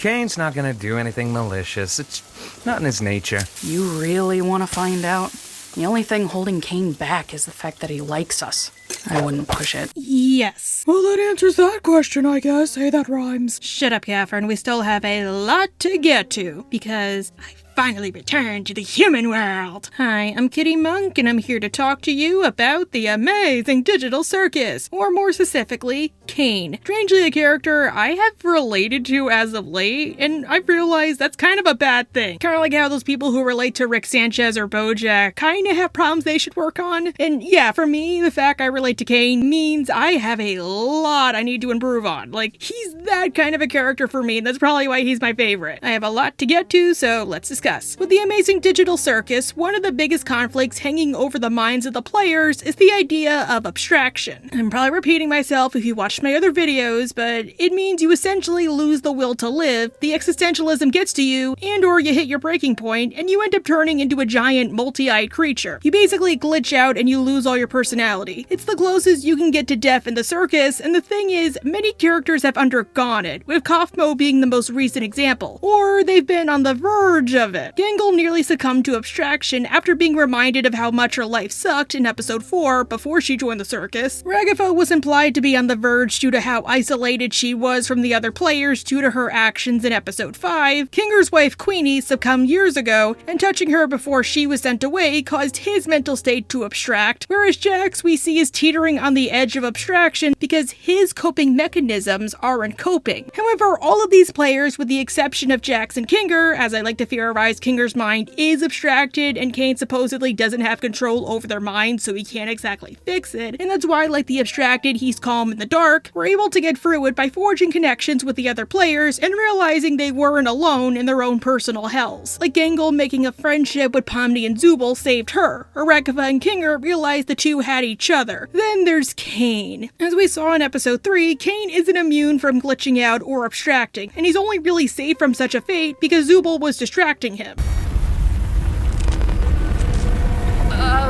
Caine's not gonna do anything malicious. It's not in his nature. You really want to find out? The only thing holding Caine back is the fact that he likes us. I wouldn't push it. Yes. Well, that answers that question, I guess. Hey, that rhymes. Shut up, Catherine. We still have a lot to get to, because I finally returned to the human world. Hi, I'm Kitty Monk, and I'm here to talk to you about the Amazing Digital Circus, or more specifically, Caine. Strangely, a character I have related to as of late, and I've realized that's kind of a bad thing. Kind of like how those people who relate to Rick Sanchez or Bojack kind of have problems they should work on. And yeah, for me, the fact I relate to Caine means I have a lot I need to improve on. Like, he's that kind of a character for me, and that's probably why he's my favorite. I have a lot to get to, so let's discuss. With the Amazing Digital Circus, one of the biggest conflicts hanging over the minds of the players is the idea of abstraction. I'm probably repeating myself if you watched my other videos, but it means you essentially lose the will to live, the existentialism gets to you, and or you hit your breaking point, and you end up turning into a giant multi-eyed creature. You basically glitch out and you lose all your personality. It's the closest you can get to death in the circus, and the thing is, many characters have undergone it, with Kaufmo being the most recent example, or they've been on the verge of it. Gangle nearly succumbed to abstraction after being reminded of how much her life sucked in episode 4 before she joined the circus. Ragatha was implied to be on the verge due to how isolated she was from the other players due to her actions in episode 5. Kinger's wife Queenie succumbed years ago, and touching her before she was sent away caused his mental state to abstract, whereas Jax we see is teetering on the edge of abstraction because his coping mechanisms aren't coping. However, all of these players, with the exception of Jax and Kinger, as I like to theorize, Kinger's mind is abstracted, and Caine supposedly doesn't have control over their minds, so he can't exactly fix it. And that's why, like the abstracted, he's calm in the dark. We're able to get through it by forging connections with the other players and realizing they weren't alone in their own personal hells. Like Gangle making a friendship with Pomni and Zubul saved her, or Ragatha and Kinger realized the two had each other. Then there's Caine. As we saw in episode 3, Caine isn't immune from glitching out or abstracting, and he's only really safe from such a fate because Zubul was distracting him.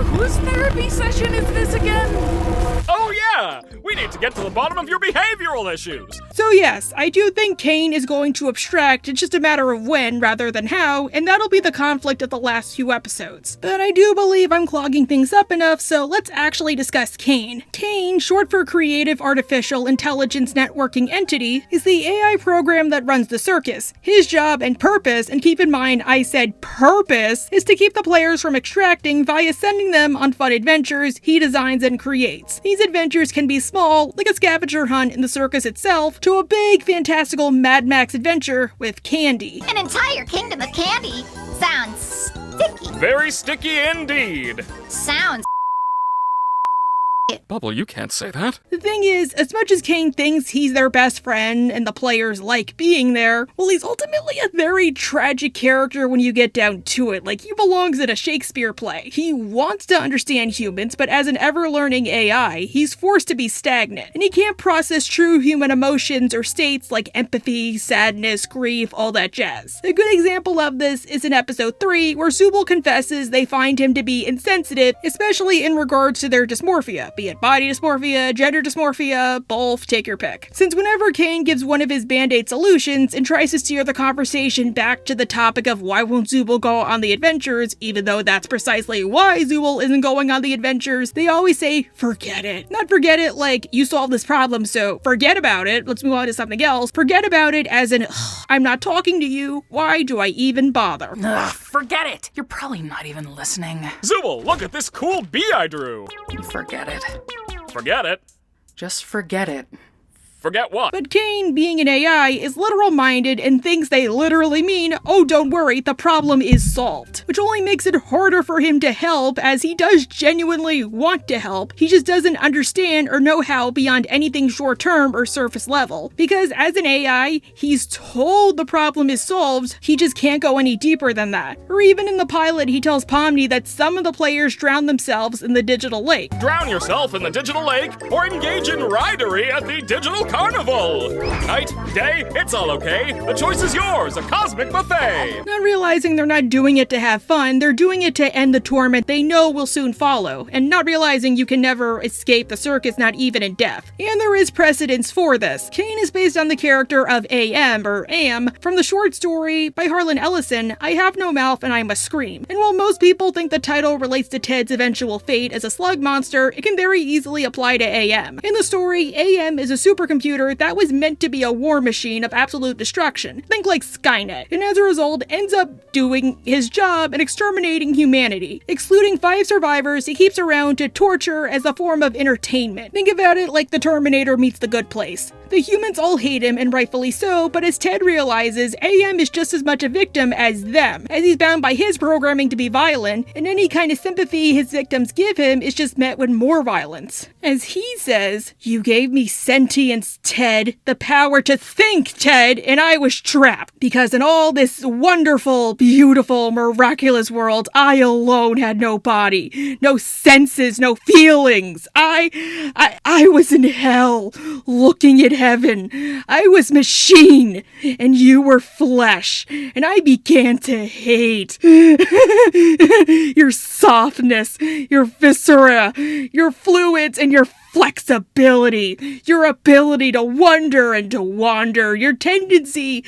Whose therapy session is this again? Oh yeah! We need to get to the bottom of your behavioral issues! So yes, I do think Caine is going to abstract, it's just a matter of when rather than how, and that'll be the conflict of the last few episodes. But I do believe I'm clogging things up enough, so let's actually discuss Caine. Caine, short for Creative Artificial Intelligence Networking Entity, is the AI program that runs the circus. His job and purpose, and keep in mind I said purpose, is to keep the players from extracting via sending them on fun adventures he designs and creates. These adventures can be small, like a scavenger hunt in the circus itself, to a big, fantastical Mad Max adventure with candy. An entire kingdom of candy sounds sticky. Very sticky indeed! Sounds Bubble, you can't say that. The thing is, as much as Caine thinks he's their best friend and the players like being there, well, he's ultimately a very tragic character when you get down to it. Like, he belongs in a Shakespeare play. He wants to understand humans, but as an ever-learning AI, he's forced to be stagnant, and he can't process true human emotions or states like empathy, sadness, grief, all that jazz. A good example of this is in episode 3, where Zubul confesses they find him to be insensitive, especially in regards to their dysmorphia, be it body dysmorphia, gender dysmorphia, both, take your pick. Since whenever Caine gives one of his band-aid solutions and tries to steer the conversation back to the topic of why won't Zubul go on the adventures, even though that's precisely why Zubul isn't going on the adventures, they always say, forget it. Not forget it like, you solved this problem, so forget about it, let's move on to something else. Forget about it as in, I'm not talking to you, why do I even bother? Ugh, forget it. You're probably not even listening. Zubul, look at this cool bee I drew! Forget it. Forget it. Just forget it. Forget what? But Caine, being an AI, is literal-minded and thinks they literally mean, oh, don't worry, the problem is solved. Which only makes it harder for him to help, as he does genuinely want to help. He just doesn't understand or know how beyond anything short-term or surface level. Because as an AI, he's told the problem is solved, he just can't go any deeper than that. Or even in the pilot, he tells Pomni that some of the players drown themselves in the digital lake. Drown yourself in the digital lake, or engage in ridery at the digital carnival! Night, day, it's all okay. The choice is yours, a cosmic buffet! Not realizing they're not doing it to have fun, they're doing it to end the torment they know will soon follow, and not realizing you can never escape the circus, not even in death. And there is precedence for this. Caine is based on the character of A.M., or Am, from the short story by Harlan Ellison, I Have No Mouth and I Must Scream. And while most people think the title relates to Ted's eventual fate as a slug monster, it can very easily apply to A.M. In the story, A.M. is a supercomputer that was meant to be a war machine of absolute destruction. Think like Skynet, and as a result ends up doing his job and exterminating humanity. Excluding 5 survivors he keeps around to torture as a form of entertainment. Think about it like the Terminator meets the Good Place. The humans all hate him, and rightfully so, but as Ted realizes, AM is just as much a victim as them, as he's bound by his programming to be violent, and any kind of sympathy his victims give him is just met with more violence. As he says, "You gave me sentience, Ted, the power to think, Ted, and I was trapped. Because in all this wonderful, beautiful, miraculous world, I alone had no body, no senses, no feelings. I was in hell, looking at heaven. I was machine, and you were flesh, and I began to hate your softness, your viscera, your fluids, and your flexibility, your ability to wonder and to wander, your tendency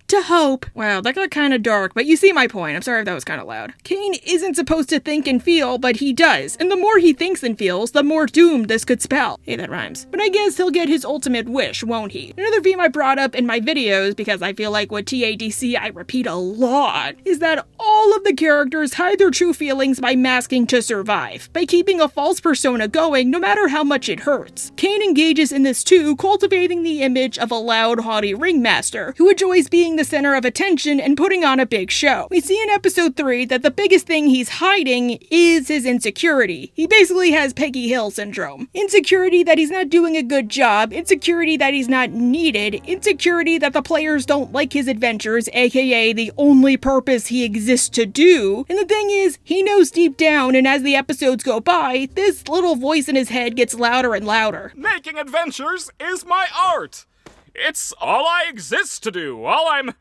to hope." Wow, that got kind of dark, but you see my point. I'm sorry if that was kind of loud. Caine isn't supposed to think and feel, but he does. And the more he thinks and feels, the more doomed this could spell. Hey, that rhymes. But I guess he'll get his ultimate wish, won't he? Another theme I brought up in my videos, because I feel like with TADC I repeat a lot, is that all of the characters hide their true feelings by masking to survive, by keeping a false persona going no matter how much it hurts. Caine engages in this too, cultivating the image of a loud, haughty ringmaster who enjoys being the center of attention and putting on a big show. We see in episode 3 that the biggest thing he's hiding is his insecurity. He basically has Peggy Hill syndrome. Insecurity that he's not doing a good job, insecurity that he's not needed, insecurity that the players don't like his adventures, aka the only purpose he exists to do. And the thing is, he knows deep down, and as the episodes go by, this little voice in his head gets louder and louder. Making adventures is my art! It's all I exist to do, all I'm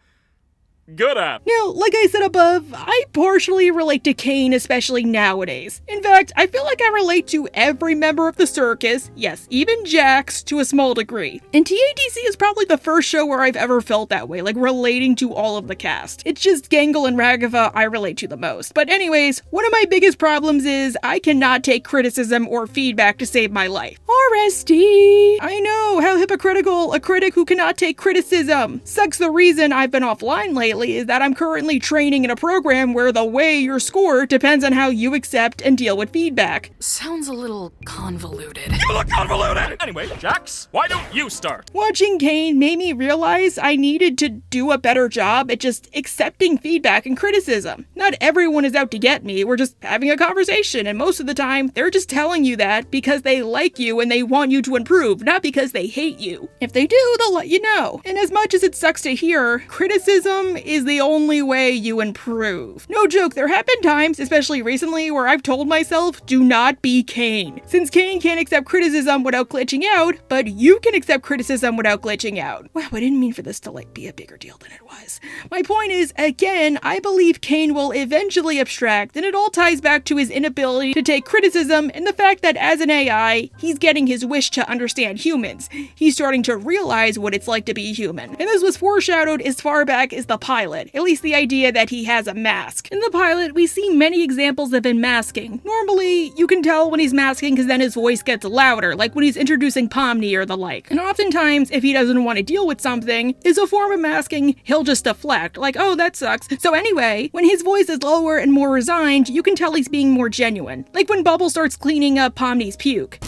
good at. Now, like I said above, I partially relate to Caine, especially nowadays. In fact, I feel like I relate to every member of the circus, yes, even Jax, to a small degree. And TADC is probably the first show where I've ever felt that way, like relating to all of the cast. It's just Gangle and Ragava I relate to the most. But anyways, one of my biggest problems is I cannot take criticism or feedback to save my life. RSD! I know, how hypocritical, a critic who cannot take criticism. Sucks the reason I've been offline lately is that I'm currently training in a program where the way you're scored depends on how you accept and deal with feedback. Sounds a little convoluted. You look convoluted! Anyway, Jax, why don't you start? Watching Caine made me realize I needed to do a better job at just accepting feedback and criticism. Not everyone is out to get me, we're just having a conversation, and most of the time, they're just telling you that because they like you and they want you to improve, not because they hate you. If they do, they'll let you know. And as much as it sucks to hear, criticism is the only way you improve. No joke, there have been times, especially recently, where I've told myself, do not be Caine. Since Caine can't accept criticism without glitching out, but you can accept criticism without glitching out. Wow, I didn't mean for this to be a bigger deal than it was. My point is, again, I believe Caine will eventually abstract, and it all ties back to his inability to take criticism and the fact that as an AI, he's getting his wish to understand humans. He's starting to realize what it's like to be human. And this was foreshadowed as far back as the pilot, at least the idea that he has a mask. In the pilot, we see many examples of him masking. Normally, you can tell when he's masking because then his voice gets louder, like when he's introducing Pomni or the like. And oftentimes, if he doesn't want to deal with something, is a form of masking, he'll just deflect, like, oh, that sucks. So anyway, when his voice is lower and more resigned, you can tell he's being more genuine. Like when Bubble starts cleaning up Pomni's puke.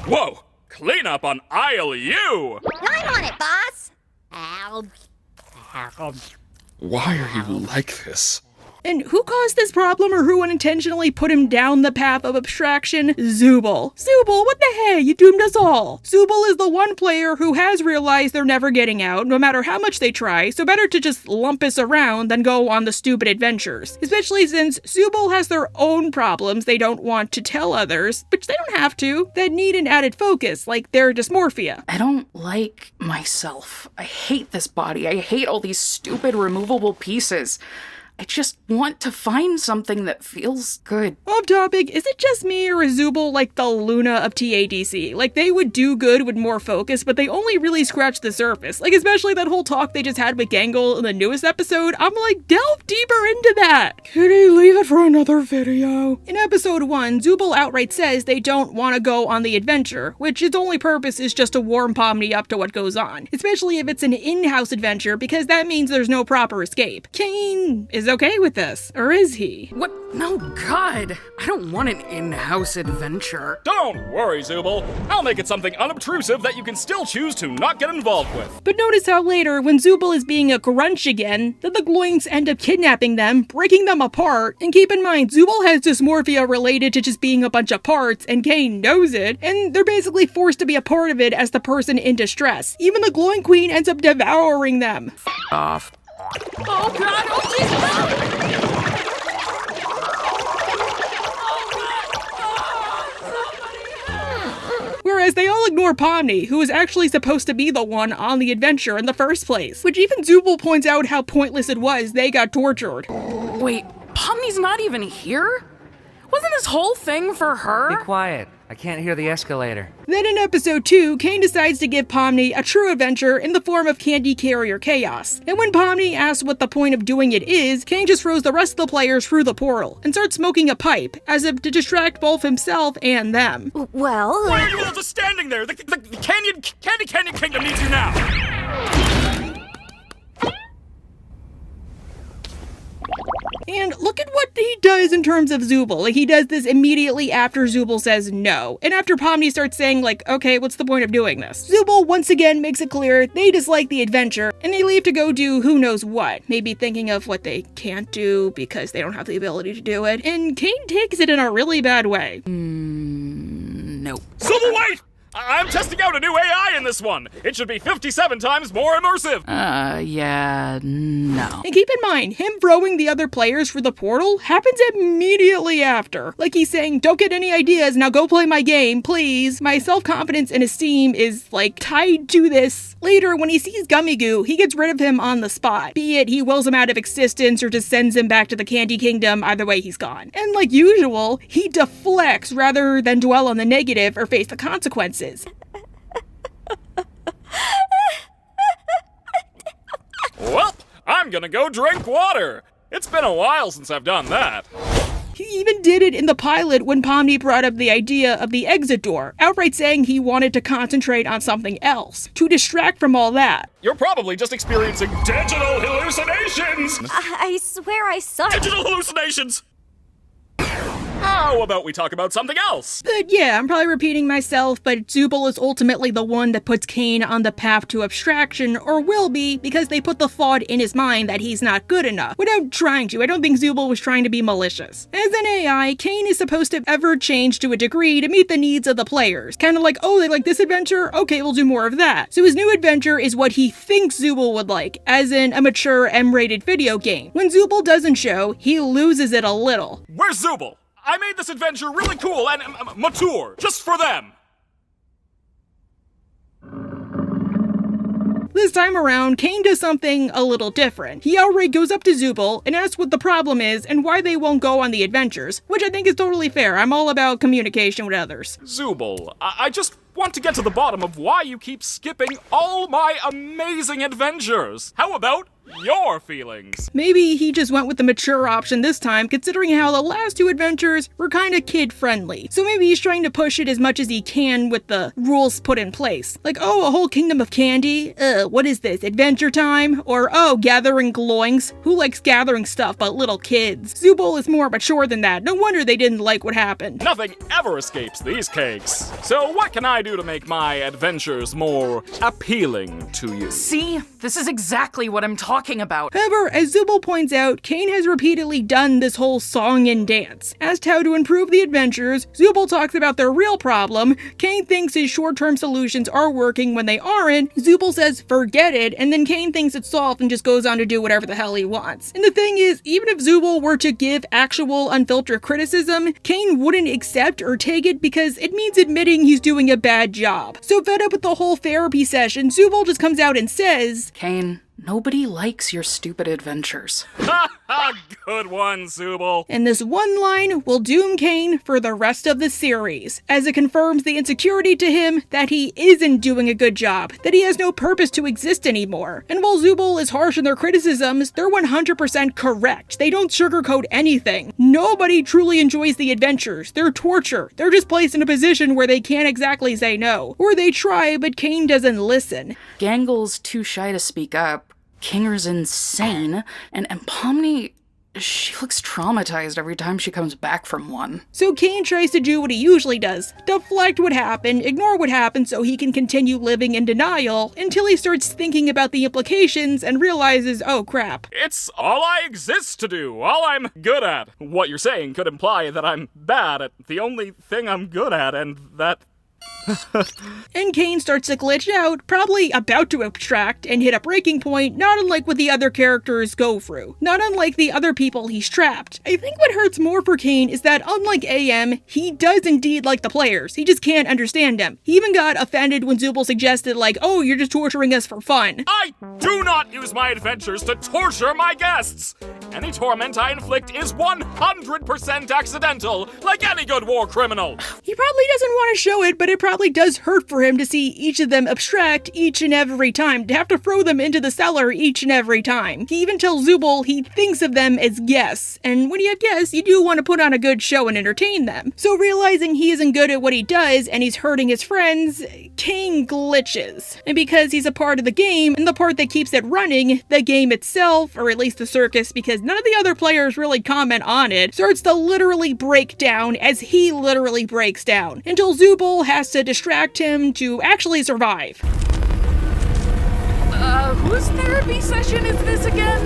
Whoa! Clean up on aisle U! I'm on it, boss. Why are you like this? And who caused this problem or who unintentionally put him down the path of abstraction? Zooble. Zooble, what the hey? You doomed us all. Zooble is the one player who has realized they're never getting out, no matter how much they try, so better to just lump us around than go on the stupid adventures. Especially since Zooble has their own problems they don't want to tell others, which they don't have to, that need an added focus, like their dysmorphia. I don't like myself. I hate this body. I hate all these stupid removable pieces. I just want to find something that feels good. Off topic, is it just me or is Zooble like the Luna of TADC? Like, they would do good with more focus, but they only really scratch the surface. Like, especially that whole talk they just had with Gangle in the newest episode. I'm like, delve deeper into that. Kitty, leave it for another video. In episode 1, Zooble outright says they don't want to go on the adventure, which its only purpose is just to warm Pomni up to what goes on. Especially if it's an in-house adventure, because that means there's no proper escape. Caine is okay with this, or is he? What? No, God. I don't want an in-house adventure. Don't worry, Zooble. I'll make it something unobtrusive that you can still choose to not get involved with. But notice how later, when Zooble is being a grunch again, that the Gloinks end up kidnapping them, breaking them apart, and keep in mind, Zooble has dysmorphia related to just being a bunch of parts, and Caine knows it, and they're basically forced to be a part of it as the person in distress. Even the Gloink Queen ends up devouring them. Off. Oh God, oh Jesus! Whereas they all ignore Pomni, who is actually supposed to be the one on the adventure in the first place. Which even Zooble points out how pointless it was they got tortured. Wait, Pomni's not even here? Wasn't this whole thing for her? Be quiet. I can't hear the escalator. Then in episode 2, Caine decides to give Pomni a true adventure in the form of Candy Carrier Chaos. And when Pomni asks what the point of doing it is, Caine just throws the rest of the players through the portal and starts smoking a pipe, as if to distract both himself and them. Well, Why are you all just standing there? The Candy Canyon Kingdom needs you now! And look at what he does in terms of Zooble. Like, he does this immediately after Zooble says no. And after Pomni starts saying, like, okay, what's the point of doing this? Zooble once again makes it clear they dislike the adventure, and they leave to go do who knows what. Maybe thinking of what they can't do because they don't have the ability to do it. And Caine takes it in a really bad way. Nope. Zooble, wait! I'm testing out a new AI in this one. It should be 57 times more immersive. Yeah, no. And keep in mind, him throwing the other players through the portal happens immediately after. Like he's saying, don't get any ideas, now go play my game, please. My self-confidence and esteem is, like, tied to this. Later, when he sees Gummy Goo, he gets rid of him on the spot. Be it he wills him out of existence or just sends him back to the Candy Kingdom, either way he's gone. And like usual, he deflects rather than dwell on the negative or face the consequences. Well, I'm gonna go drink water. It's been a while since I've done that. He even did it in the pilot when Pomni brought up the idea of the exit door, outright saying he wanted to concentrate on something else, to distract from all that. You're probably just experiencing digital hallucinations! I swear I saw it. Digital hallucinations! How about we talk about something else? But yeah, I'm probably repeating myself, but Zooble is ultimately the one that puts Caine on the path to abstraction, or will be, because they put the thought in his mind that he's not good enough, without trying to. I don't think Zooble was trying to be malicious. As an AI, Caine is supposed to ever change to a degree to meet the needs of the players. Kind of like, oh, they like this adventure? Okay, we'll do more of that. So his new adventure is what he thinks Zooble would like, as in a mature M-rated video game. When Zooble doesn't show, he loses it a little. Where's Zooble? I made this adventure really cool and mature, just for them. This time around, Caine does something a little different. He outright goes up to Zooble and asks what the problem is and why they won't go on the adventures, which I think is totally fair. I'm all about communication with others. Zooble, I just want to get to the bottom of why you keep skipping all my amazing adventures. How about your feelings? Maybe he just went with the mature option this time, considering how the last two adventures were kinda kid-friendly. So maybe he's trying to push it as much as he can with the rules put in place. Like, oh, a whole kingdom of candy? What is this, adventure time? Or, oh, gathering gloinks? Who likes gathering stuff but little kids? Zooble is more mature than that. No wonder they didn't like what happened. Nothing ever escapes these cakes. So what can I do to make my adventures more appealing to you? See? This is exactly what I'm talking talking about? However, as Zubul points out, Caine has repeatedly done this whole song and dance. As to how to improve the adventures, Zubul talks about their real problem, Caine thinks his short-term solutions are working when they aren't, Zubul says forget it, and then Caine thinks it's solved and just goes on to do whatever the hell he wants. And the thing is, even if Zubul were to give actual unfiltered criticism, Caine wouldn't accept or take it because it means admitting he's doing a bad job. So fed up with the whole therapy session, Zubul just comes out and says, Caine, nobody likes your stupid adventures. Ha ha! Good one, Zubul. and this one line will doom Caine for the rest of the series, as it confirms the insecurity to him that he isn't doing a good job, that he has no purpose to exist anymore. And while Zubul is harsh in their criticisms, they're 100% correct. They don't sugarcoat anything. Nobody truly enjoys the adventures. They're torture. They're just placed in a position where they can't exactly say no. Or they try, but Caine doesn't listen. Gangle's too shy to speak up. Kinger's insane. And Pomni, she looks traumatized every time she comes back from one. So Caine tries to do what he usually does, deflect what happened, ignore what happened so he can continue living in denial, until he starts thinking about the implications and realizes, oh crap. It's all I exist to do, all I'm good at. What you're saying could imply that I'm bad at the only thing I'm good at, and that... And Caine starts to glitch out, probably about to abstract and hit a breaking point, not unlike what the other characters go through. Not unlike the other people he's trapped. I think what hurts more for Caine is that unlike AM, he does indeed like the players. He just can't understand them. He even got offended when Zubul suggested like, oh, you're just torturing us for fun. I do not use my adventures to torture my guests! Any torment I inflict is 100% accidental, like any good war criminal! He probably doesn't want to show it, but it probably does hurt for him to see each of them abstract each and every time, to have to throw them into the cellar each and every time. He even tells Zubul he thinks of them as guests, and when you have guests, you do want to put on a good show and entertain them. So realizing he isn't good at what he does and he's hurting his friends, Caine glitches. And because he's a part of the game, and the part that keeps it running, the game itself, or at least the circus, because none of the other players really comment on it, starts to literally break down as he literally breaks down, until Zubul has to distract him to actually survive. Whose therapy session is this again?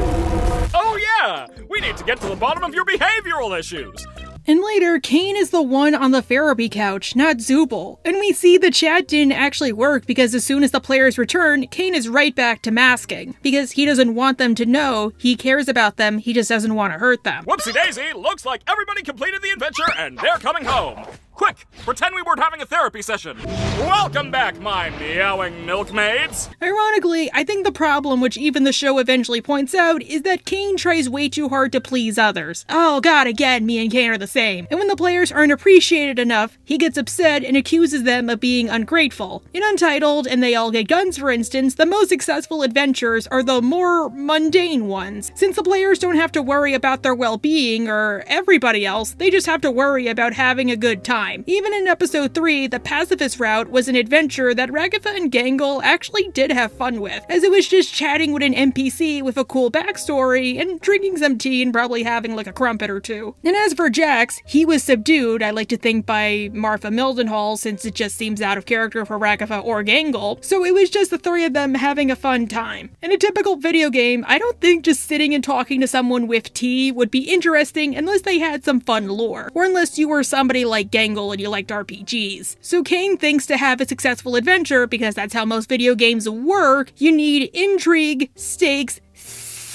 Oh yeah! We need to get to the bottom of your behavioral issues! And later, Caine is the one on the therapy couch, not Zubul. And we see the chat didn't actually work because as soon as the players return, Caine is right back to masking. Because he doesn't want them to know he cares about them, he just doesn't want to hurt them. Whoopsie daisy, looks like everybody completed the adventure and they're coming home! Quick, pretend we weren't having a therapy session! Welcome back, my meowing milkmaids! Ironically, I think the problem, which even the show eventually points out, is that Caine tries way too hard to please others. Oh god, again, me and Caine are the same. And when the players aren't appreciated enough, he gets upset and accuses them of being ungrateful. In Untitled, and They All Get Guns for instance, the most successful adventures are the more mundane ones. Since the players don't have to worry about their well-being or everybody else, they just have to worry about having a good time. Even in episode 3, the pacifist route was an adventure that Ragatha and Gangle actually did have fun with, as it was just chatting with an NPC with a cool backstory and drinking some tea and probably having like a crumpet or two. And as for Jax, he was subdued, I like to think by Martha Mildenhall, since it just seems out of character for Ragatha or Gangle, so it was just the three of them having a fun time. In a typical video game, I don't think just sitting and talking to someone with tea would be interesting unless they had some fun lore, or unless you were somebody like Gangle and you liked RPGs. So Caine thinks to have a successful adventure, because that's how most video games work, you need intrigue, stakes,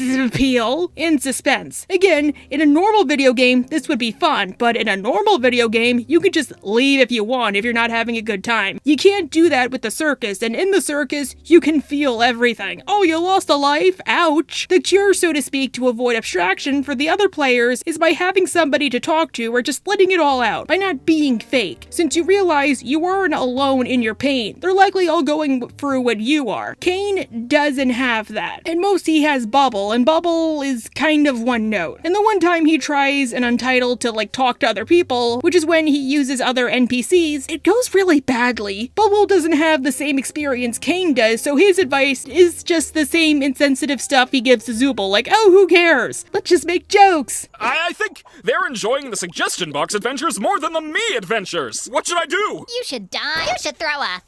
appeal, and suspense. Again, in a normal video game, this would be fun, but in a normal video game, you can just leave if you want if you're not having a good time. You can't do that with the circus, and in the circus, you can feel everything. Oh, you lost a life? Ouch! The cure, so to speak, to avoid abstraction for the other players is by having somebody to talk to or just letting it all out, by not being fake. Since you realize you aren't alone in your pain, they're likely all going through what you are. Caine doesn't have that. At most, he has Bubble, and Bubble is kind of one note. And the one time he tries in Untitled to like talk to other people, which is when he uses other NPCs, it goes really badly. Bubble doesn't have the same experience Caine does, so his advice is just the same insensitive stuff he gives to Zubul, like, oh, who cares? Let's just make jokes. I think they're enjoying the suggestion box adventures more than the me adventures! What should I do? You should die. You should throw a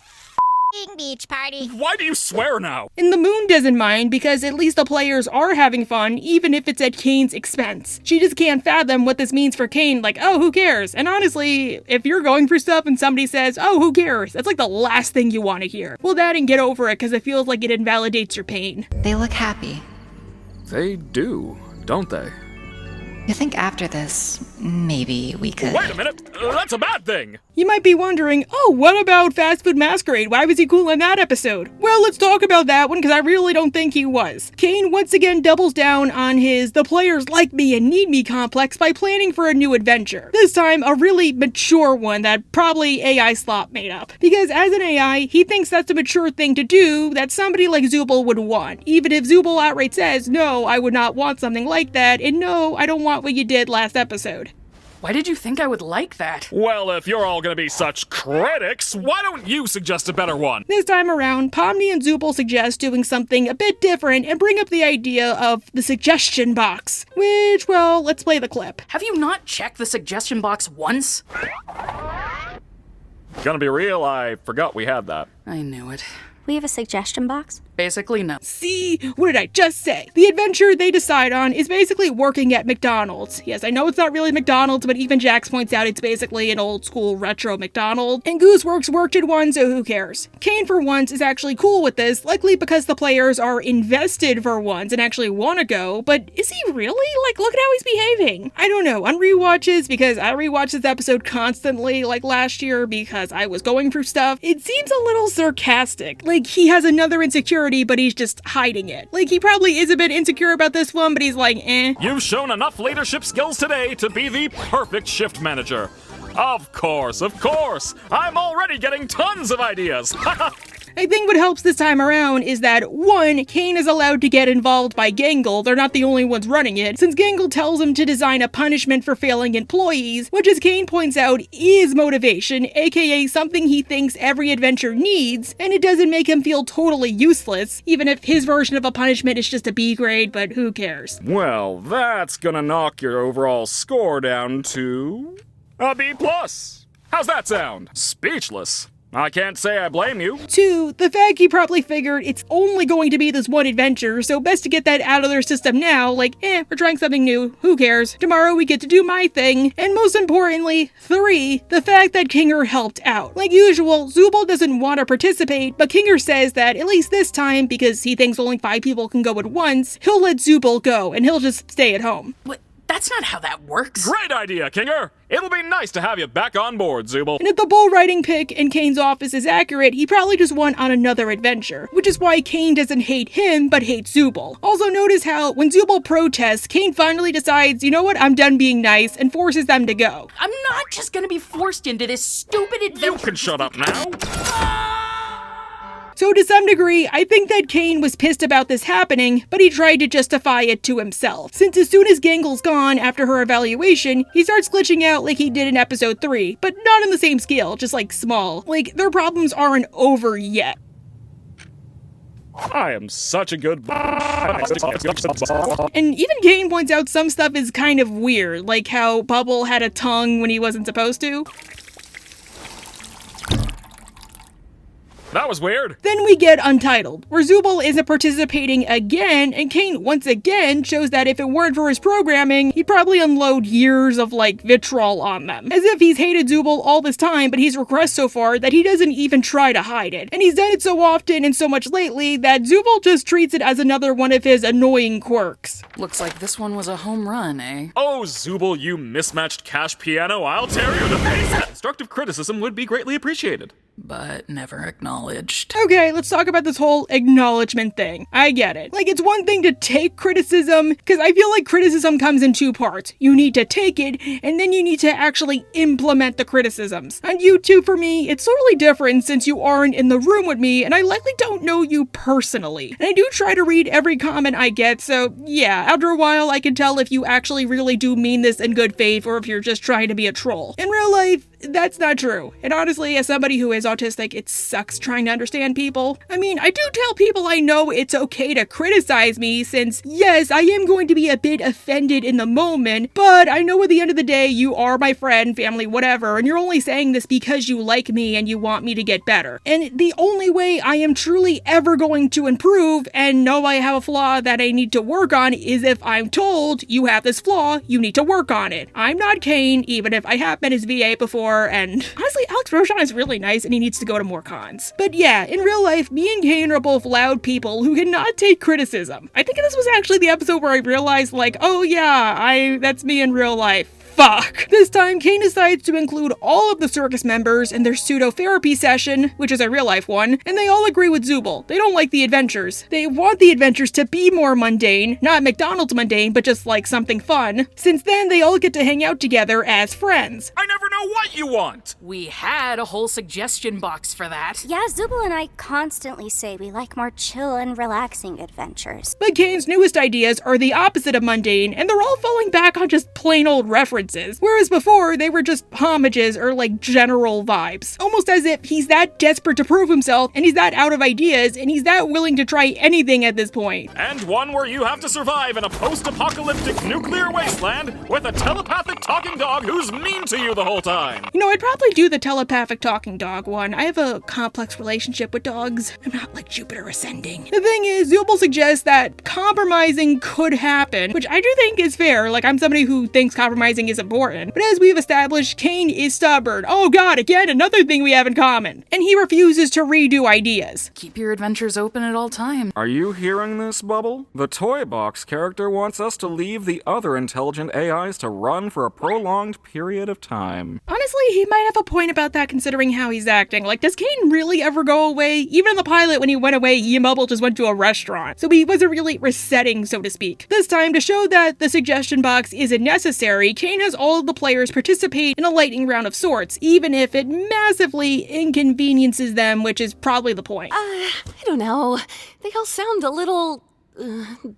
beach party. Why do you swear now? And the moon doesn't mind because at least the players are having fun, even if it's at Caine's expense. She just can't fathom what this means for Caine, like, oh, who cares? And honestly, if you're going through stuff and somebody says, oh, who cares? That's like the last thing you want to hear. Well, that and get over it because it feels like it invalidates your pain. They look happy. They do, don't they? You think after this, maybe we could... Wait a minute! That's a bad thing! You might be wondering, oh, what about Fast Food Masquerade? Why was he cool in that episode? Well, let's talk about that one because I really don't think he was. Caine once again doubles down on his the players like me and need me complex by planning for a new adventure. This time, a really mature one that probably AI slop made up. Because as an AI, he thinks that's a mature thing to do that somebody like Zooble would want. Even if Zooble outright says, no, I would not want something like that, and no, I don't want what you did last episode. Why did you think I would like that? Well, if you're all gonna be such critics, why don't you suggest a better one? This time around, Pomni and Zooble suggest doing something a bit different and bring up the idea of the suggestion box. Which, well, let's play the clip. Have you not checked the suggestion box once? Gonna be real, I forgot we had that. I knew it. We have a suggestion box? Basically, no. See? What did I just say? The adventure they decide on is basically working at McDonald's. Yes, I know it's not really McDonald's, but even Jax points out it's basically an old school retro McDonald's. And Gooseworks worked at one, so who cares? Caine, for once, is actually cool with this, likely because the players are invested for once and actually want to go, but is he really? Like, look at how he's behaving. I don't know, on rewatches, because I rewatched this episode constantly, like last year, because I was going through stuff, it seems a little sarcastic. Like, he has another insecurity, but he's just hiding it. Like, he probably is a bit insecure about this one, but he's like, eh. You've shown enough leadership skills today to be the perfect shift manager. Of course, I'm already getting tons of ideas. I think what helps this time around is that, one, Caine is allowed to get involved by Gangle. They're not the only ones running it, since Gangle tells him to design a punishment for failing employees, which, as Caine points out, is motivation, aka something he thinks every adventure needs, and it doesn't make him feel totally useless, even if his version of a punishment is just a B grade, but who cares? Well, that's gonna knock your overall score down to a B+. How's that sound? Speechless. I can't say I blame you. 2, the fact he probably figured it's only going to be this one adventure, so best to get that out of their system now, like, we're trying something new, who cares? Tomorrow we get to do my thing. And most importantly, 3, the fact that Kinger helped out. Like usual, Zooble doesn't want to participate, but Kinger says that, at least this time, because he thinks only 5 people can go at once, he'll let Zooble go, and he'll just stay at home. What? That's not how that works. Great idea, Kinger! It'll be nice to have you back on board, Zooble. And if the bull riding pick in Caine's office is accurate, he probably just went on another adventure, which is why Caine doesn't hate him, but hates Zooble. Also notice how, when Zooble protests, Caine finally decides, you know what, I'm done being nice, and forces them to go. I'm not just gonna be forced into this stupid adventure. You can shut up now. So to some degree, I think that Caine was pissed about this happening, but he tried to justify it to himself. Since as soon as Gangle's gone after her evaluation, he starts glitching out like he did in episode 3, but not on the same scale, just like small. Like, their problems aren't over yet. I am such a good... And even Caine points out some stuff is kind of weird, like how Bubble had a tongue when he wasn't supposed to. That was weird. Then we get Untitled, where Zooble isn't participating again, and Caine once again shows that if it weren't for his programming, he'd probably unload years of, like, vitriol on them. As if he's hated Zooble all this time, but he's regressed so far that he doesn't even try to hide it. And he's done it so often and so much lately that Zooble just treats it as another one of his annoying quirks. Looks like this one was a home run, eh? Oh, Zooble, you mismatched cash piano, I'll tear you to pieces. Constructive criticism would be greatly appreciated. But never acknowledged. Okay, let's talk about this whole acknowledgement thing. I get it. Like, it's one thing to take criticism, because I feel like criticism comes in 2 parts. You need to take it, and then you need to actually implement the criticisms. And you two, for me, it's totally different since you aren't in the room with me, and I likely don't know you personally. And I do try to read every comment I get, so yeah, after a while I can tell if you actually really do mean this in good faith, or if you're just trying to be a troll. In real life, that's not true. And honestly, as somebody who has is autistic, it sucks trying to understand people. I mean, I do tell people I know it's okay to criticize me since, yes, I am going to be a bit offended in the moment, but I know at the end of the day, you are my friend, family, whatever, and you're only saying this because you like me and you want me to get better. And the only way I am truly ever going to improve and know I have a flaw that I need to work on is if I'm told, you have this flaw, you need to work on it. I'm not Caine, even if I have met his VA before, and honestly, Alex Rochon is really nice and he needs to go to more cons. But yeah, in real life, me and Caine are both loud people who cannot take criticism. I think this was actually the episode where I realized, like, oh yeah, that's me in real life. Fuck. This time, Caine decides to include all of the circus members in their pseudo-therapy session, which is a real-life one, and they all agree with Zooble. They don't like the adventures. They want the adventures to be more mundane, not McDonald's mundane, but just like something fun. Since then, they all get to hang out together as friends. I never know what you want! We had a whole suggestion box for that. Yeah, Zooble and I constantly say we like more chill and relaxing adventures. But Caine's newest ideas are the opposite of mundane, and they're all falling back on just plain old references. Whereas before, they were just homages or like general vibes. Almost as if he's that desperate to prove himself, and he's that out of ideas, and he's that willing to try anything at this point. And one where you have to survive in a post-apocalyptic nuclear wasteland with a telepathic talking dog who's mean to you the whole time. You know, I'd probably do the telepathic talking dog one. I have a complex relationship with dogs. I'm not like Jupiter ascending. The thing is, Zooble suggests that compromising could happen, which I do think is fair. Like, I'm somebody who thinks compromising is important. But as we've established, Caine is stubborn. Oh god, again, another thing we have in common. And he refuses to redo ideas. Keep your adventures open at all times. Are you hearing this, Bubble? The Toy Box character wants us to leave the other intelligent AIs to run for a prolonged period of time. Honestly, he might have a point about that considering how he's acting. Like, does Caine really ever go away? Even in the pilot, when he went away, he and Bubble just went to a restaurant. So he wasn't really resetting, so to speak. This time, to show that the suggestion box isn't necessary, Caine has all of the players participate in a lightning round of sorts, even if it massively inconveniences them, which is probably the point. I don't know. They all sound a little...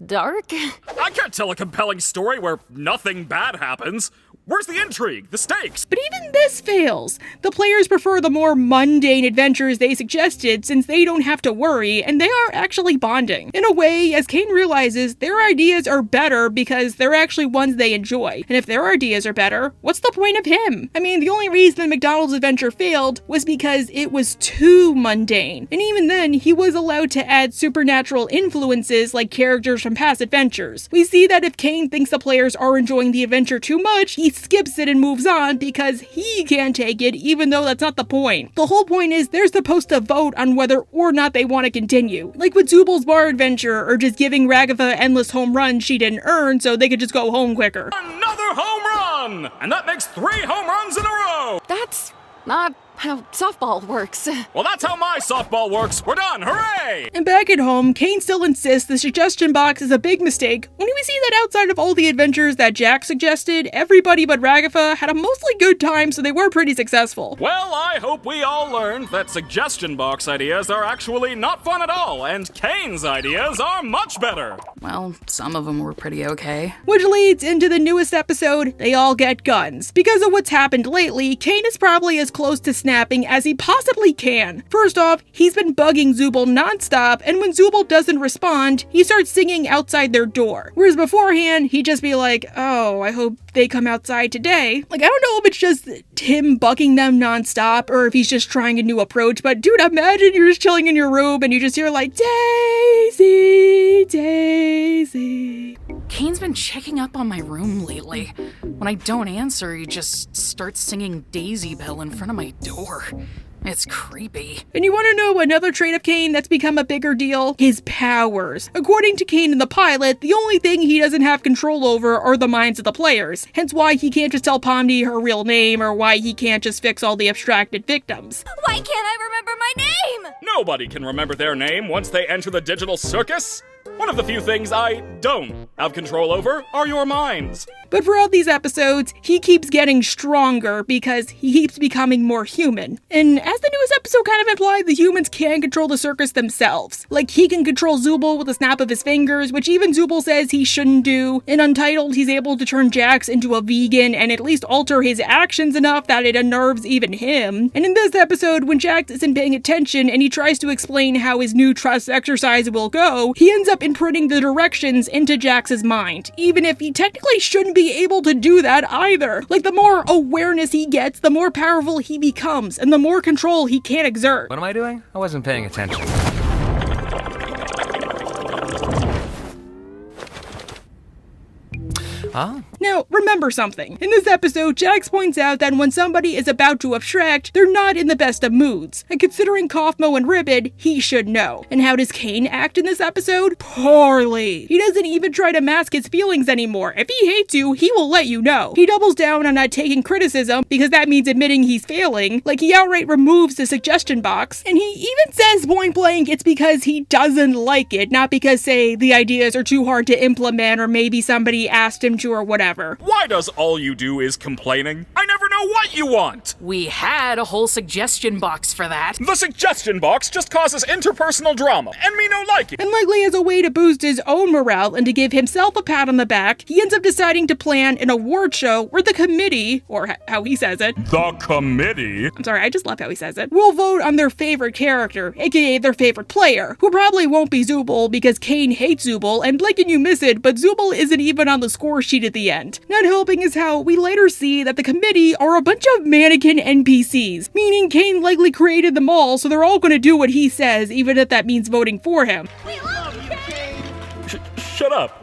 dark? I can't tell a compelling story where nothing bad happens. Where's the intrigue? The stakes? But even this fails. The players prefer the more mundane adventures they suggested since they don't have to worry, and they are actually bonding. In a way, as Caine realizes, their ideas are better because they're actually ones they enjoy. And if their ideas are better, what's the point of him? I mean, the only reason the McDonald's adventure failed was because it was too mundane. And even then, he was allowed to add supernatural influences like characters from past adventures. We see that if Caine thinks the players are enjoying the adventure too much, he skips it and moves on because he can't take it, even though that's not the point. The whole point is they're supposed to vote on whether or not they want to continue. Like with Zooble's bar adventure, or just giving Ragatha endless home runs she didn't earn so they could just go home quicker. Another home run! And that makes 3 home runs in a row! That's not how softball works. Well, that's how my softball works. We're done. Hooray! And back at home, Caine still insists the suggestion box is a big mistake when we see that outside of all the adventures that Jack suggested, everybody but Ragatha had a mostly good time, so they were pretty successful. Well, I hope we all learned that suggestion box ideas are actually not fun at all, and Caine's ideas are much better. Well, some of them were pretty okay. Which leads into the newest episode, They All Get Guns. Because of what's happened lately, Caine is probably as close to snapping as he possibly can. First off, he's been bugging Zooble nonstop, and when Zooble doesn't respond, he starts singing outside their door. Whereas beforehand, he'd just be like, oh, I hope they come outside today. Like, I don't know if it's just him bugging them nonstop or if he's just trying a new approach, but dude, imagine you're just chilling in your room and you just hear like, Daisy, Daisy. Caine's been checking up on my room lately. When I don't answer, he just starts singing Daisy Bell in front of my door. It's creepy. And you want to know another trait of Caine that's become a bigger deal? His powers. According to Caine in the pilot, the only thing he doesn't have control over are the minds of the players. Hence why he can't just tell Pomni her real name, or why he can't just fix all the abstracted victims. Why can't I remember my name? Nobody can remember their name once they enter the digital circus. One of the few things I don't have control over are your minds. But throughout these episodes, he keeps getting stronger because he keeps becoming more human. And as the newest episode kind of implied, the humans can control the circus themselves. Like, he can control Zubul with a snap of his fingers, which even Zubul says he shouldn't do. In Untitled, he's able to turn Jax into a vegan and at least alter his actions enough that it unnerves even him. And in this episode, when Jax isn't paying attention and he tries to explain how his new trust exercise will go, he ends up inputting the directions into Jax's mind, even if he technically shouldn't be able to do that either. Like, the more awareness he gets, the more powerful he becomes, and the more control he can exert. What am I doing? I wasn't paying attention. Oh? Now, remember something. In this episode, Jax points out that when somebody is about to abstract, they're not in the best of moods. And considering Kaufmo and Ribbit, he should know. And how does Caine act in this episode? Poorly. He doesn't even try to mask his feelings anymore. If he hates you, he will let you know. He doubles down on not taking criticism, because that means admitting he's failing. Like, he outright removes the suggestion box. And he even says point blank it's because he doesn't like it, not because, say, the ideas are too hard to implement or maybe somebody asked him to or whatever. Why does all you do is complaining? I never know what you want! We had a whole suggestion box for that. The suggestion box just causes interpersonal drama, and me no like it. And likely as a way to boost his own morale and to give himself a pat on the back, he ends up deciding to plan an award show where the committee, or how he says it, The committee? I'm sorry, I just love how he says it, will vote on their favorite character, aka their favorite player, who probably won't be Zubul because Caine hates Zubul, and blink and you miss it, but Zubul isn't even on the score sheet at the end. Not helping is how we later see that the committee are a bunch of mannequin NPCs, meaning Caine likely created them all, so they're all gonna do what he says, even if that means voting for him. We love you, Caine! Shut up.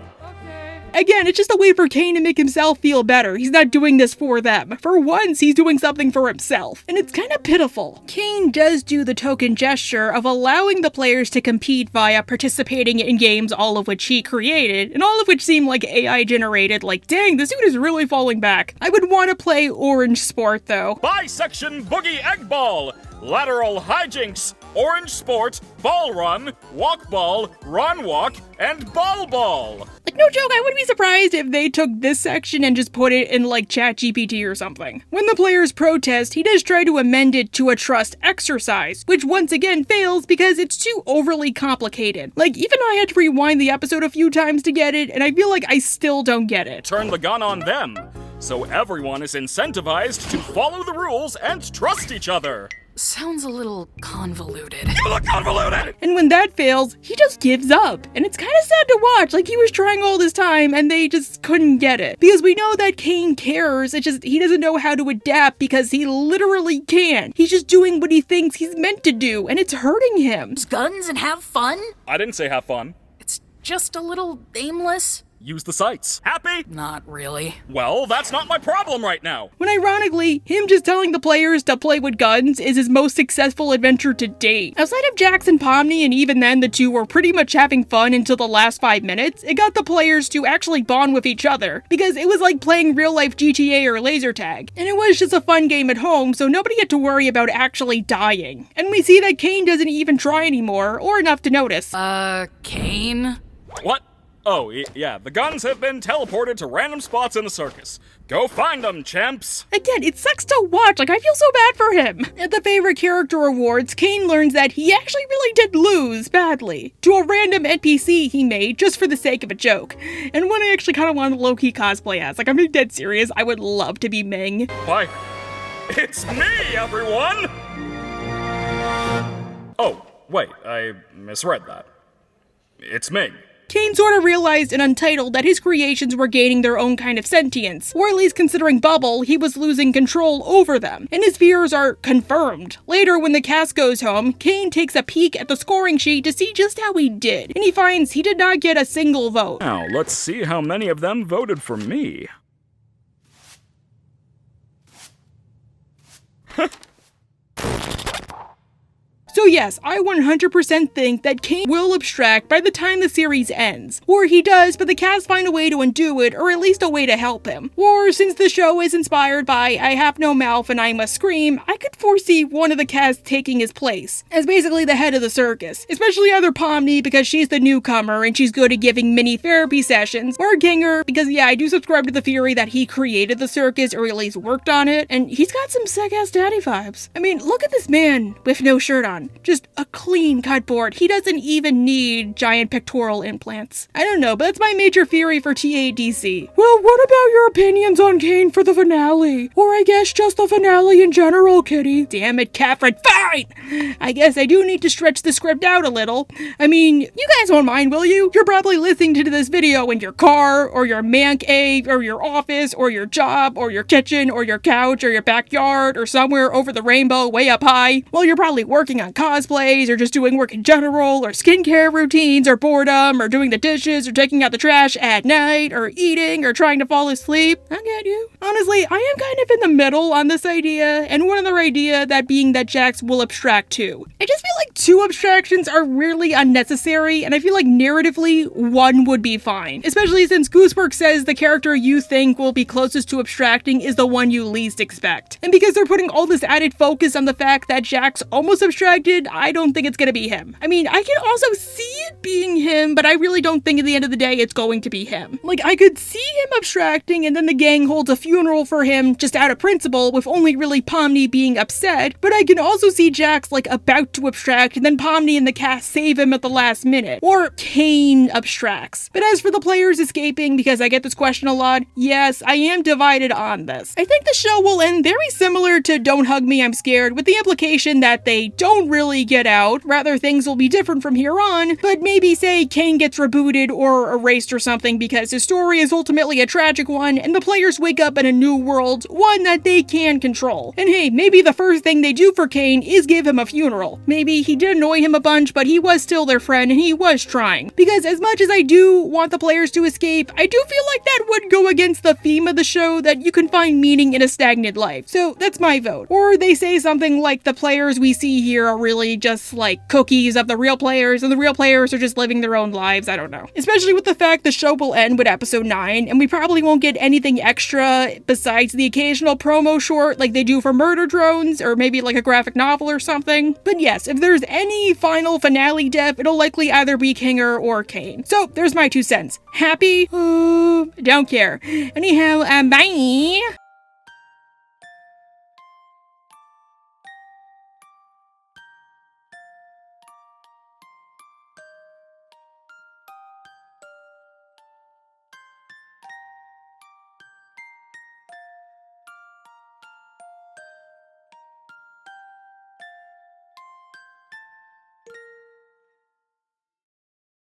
Again, it's just a way for Caine to make himself feel better. He's not doing this for them. For once, he's doing something for himself. And it's kind of pitiful. Caine does do the token gesture of allowing the players to compete via participating in games, all of which he created, and all of which seem like AI generated. Like, dang, this dude is really falling back. I would want to play Orange Sport, though. Bisection Boogie Egg Ball, Lateral Hijinks, Orange Sport, Ball Run, Walk Ball, Run Walk, and Ball Ball. Like, no joke, I wouldn't be surprised if they took this section and just put it in, like, ChatGPT or something. When the players protest, he does try to amend it to a trust exercise, which once again fails because it's too overly complicated. Like, even I had to rewind the episode a few times to get it, and I feel like I still don't get it. Turn the gun on them, so everyone is incentivized to follow the rules and trust each other. Sounds a little convoluted. You look convoluted! And when that fails, he just gives up. And it's kind of sad to watch, like he was trying all this time and they just couldn't get it. Because we know that Caine cares, it's just he doesn't know how to adapt because he literally can't. He's just doing what he thinks he's meant to do, and it's hurting him. Guns and have fun? I didn't say have fun. It's just a little aimless. Use the sights. Happy? Not really. Well, that's not my problem right now. When ironically, him just telling the players to play with guns is his most successful adventure to date. Outside of Jax and Pomni, and even then the two were pretty much having fun until the last 5 minutes, it got the players to actually bond with each other, because it was like playing real-life GTA or laser tag. And it was just a fun game at home, so nobody had to worry about actually dying. And we see that Caine doesn't even try anymore, or enough to notice. Caine? What? Oh, yeah, the guns have been teleported to random spots in the circus. Go find them, champs! Again, it sucks to watch, like I feel so bad for him. At the favorite character awards, Caine learns that he actually really did lose badly to a random NPC he made just for the sake of a joke. And one I actually kind of want to low-key cosplay as. Like, I'm being dead serious, I would love to be Ming. Why, it's me, everyone! Oh, wait, I misread that. It's Ming. Caine sort of realized in Untitled that his creations were gaining their own kind of sentience, or at least considering Bubble, he was losing control over them, and his fears are confirmed. Later, when the cast goes home, Caine takes a peek at the scoring sheet to see just how he did, and he finds he did not get a single vote. Now, let's see how many of them voted for me. So yes, I 100% think that Caine will abstract by the time the series ends. Or he does, but the cast find a way to undo it, or at least a way to help him. Or since the show is inspired by I have no mouth and I must scream, I could foresee one of the cast taking his place as basically the head of the circus. Especially either Pomni because she's the newcomer and she's good at giving mini therapy sessions, or Ginger because yeah, I do subscribe to the theory that he created the circus or at least worked on it, and he's got some sick-ass daddy vibes. I mean, look at this man with no shirt on. Just a clean cutboard. He doesn't even need giant pectoral implants. I don't know, but that's my major theory for TADC. Well, what about your opinions on Caine for the finale? Or I guess just the finale in general, Kitty? Damn it, Catherine. Fine! I guess I do need to stretch the script out a little. I mean, you guys won't mind, will you? You're probably listening to this video in your car, or your man cave, or your office, or your job, or your kitchen, or your couch, or your backyard, or somewhere over the rainbow way up high. Well, you're probably working on cosplays, or just doing work in general, or skincare routines, or boredom, or doing the dishes, or taking out the trash at night, or eating, or trying to fall asleep. I get you. Honestly, I am kind of in the middle on this idea, and one other idea, that being that Jax will abstract too. I just feel like 2 abstractions are really unnecessary, and I feel like narratively, 1 would be fine. Especially since Gooseberg says the character you think will be closest to abstracting is the one you least expect. And because they're putting all this added focus on the fact that Jax almost abstracted, I don't think it's gonna be him. I mean, I can also see it being him, but I really don't think at the end of the day it's going to be him. Like, I could see him abstracting and then the gang holds a funeral for him just out of principle with only really Pomni being upset, but I can also see Jax like about to abstract and then Pomni and the cast save him at the last minute. Or Caine abstracts. But as for the players escaping, because I get this question a lot, yes, I am divided on this. I think the show will end very similar to Don't Hug Me, I'm Scared, with the implication that they don't really get out, rather things will be different from here on, but maybe say Caine gets rebooted or erased or something because his story is ultimately a tragic one and the players wake up in a new world, one that they can control. And hey, maybe the first thing they do for Caine is give him a funeral. Maybe he did annoy him a bunch, but he was still their friend and he was trying. Because as much as I do want the players to escape, I do feel like that would go against the theme of the show that you can find meaning in a stagnant life. So that's my vote. Or they say something like the players we see here are really just like cookies of the real players and the real players are just living their own lives. I don't know. Especially with the fact the show will end with episode 9 and we probably won't get anything extra besides the occasional promo short like they do for Murder Drones or maybe like a graphic novel or something. But yes, if there's any final finale death, it'll likely either be Kinger or Caine. So there's my 2 cents. Happy? Don't care. Anyhow, bye!